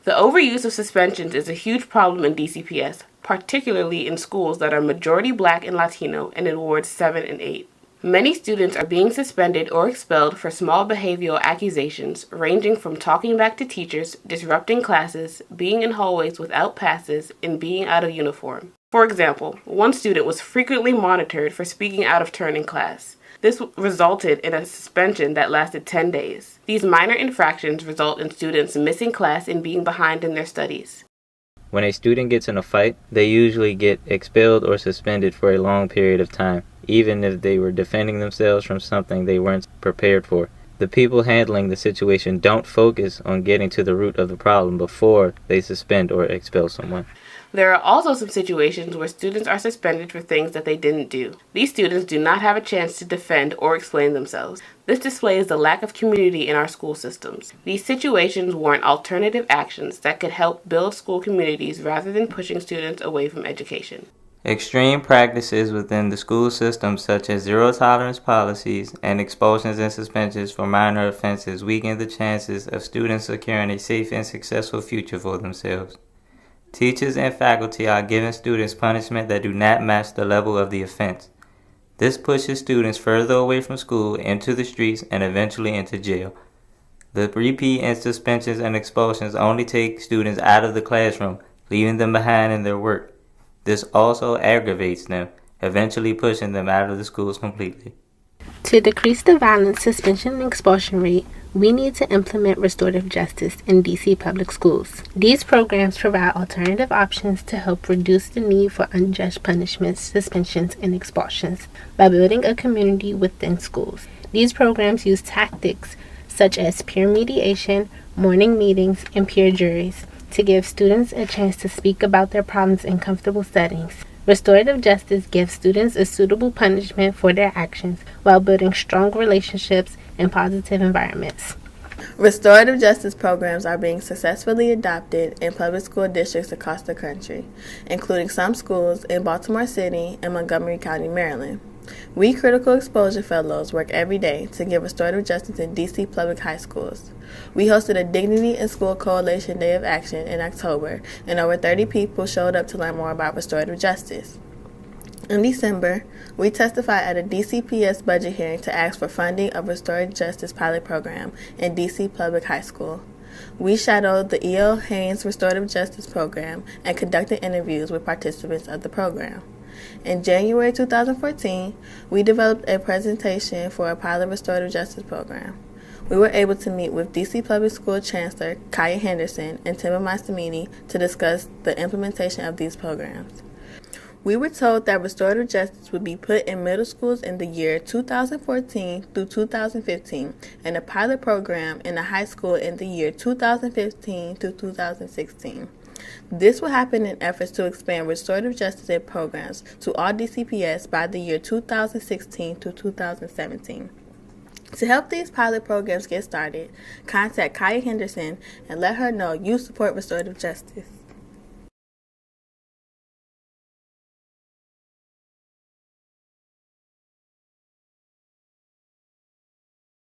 The overuse of suspensions is a huge problem in DCPS, particularly in schools that are majority Black and Latino and in wards 7 and 8. Many students are being suspended or expelled for small behavioral accusations ranging from talking back to teachers, disrupting classes, being in hallways without passes, and being out of uniform. For example, one student was frequently monitored for speaking out of turn in class. This resulted in a suspension that lasted 10 days. These minor infractions result in students missing class and being behind in their studies. When a student gets in a fight, they usually get expelled or suspended for a long period of time, even if they were defending themselves from something they weren't prepared for. The people handling the situation don't focus on getting to the root of the problem before they suspend or expel someone. There are also some situations where students are suspended for things that they didn't do. These students do not have a chance to defend or explain themselves. This displays the lack of community in our school systems. These situations warrant alternative actions that could help build school communities rather than pushing students away from education. Extreme practices within the school system, such as zero-tolerance policies and expulsions and suspensions for minor offenses, weaken the chances of students securing a safe and successful future for themselves. Teachers and faculty are giving students punishment that do not match the level of the offense. This pushes students further away from school, into the streets, and eventually into jail. The repeat and suspensions and expulsions only take students out of the classroom, leaving them behind in their work. This also aggravates them, eventually pushing them out of the schools completely. To decrease the violence, suspension, and expulsion rate, we need to implement restorative justice in DC public schools. These programs provide alternative options to help reduce the need for unjust punishments, suspensions, and expulsions by building a community within schools. These programs use tactics such as peer mediation, morning meetings, and peer juries to give students a chance to speak about their problems in comfortable settings. Restorative justice gives students a suitable punishment for their actions while building strong relationships and positive environments. Restorative justice programs are being successfully adopted in public school districts across the country, including some schools in Baltimore City and Montgomery County, Maryland. We Critical Exposure Fellows work every day to give restorative justice in DC public high schools. We hosted a Dignity in School Coalition Day of Action in October, and over 30 people showed up to learn more about restorative justice. In December, we testified at a DCPS budget hearing to ask for funding of restorative justice pilot program in DC public high school. We shadowed the E.L. Haynes Restorative Justice Program and conducted interviews with participants of the program. In January 2014, we developed a presentation for a pilot restorative justice program. We were able to meet with DC Public School Chancellor Kaya Henderson and Timba Mastamini to discuss the implementation of these programs. We were told that restorative justice would be put in middle schools in the year 2014 through 2015 and a pilot program in a high school in the year 2015 through 2016. This will happen in efforts to expand restorative justice programs to all DCPS by the year 2016 to 2017. To help these pilot programs get started, contact Kaya Henderson and let her know you support restorative justice.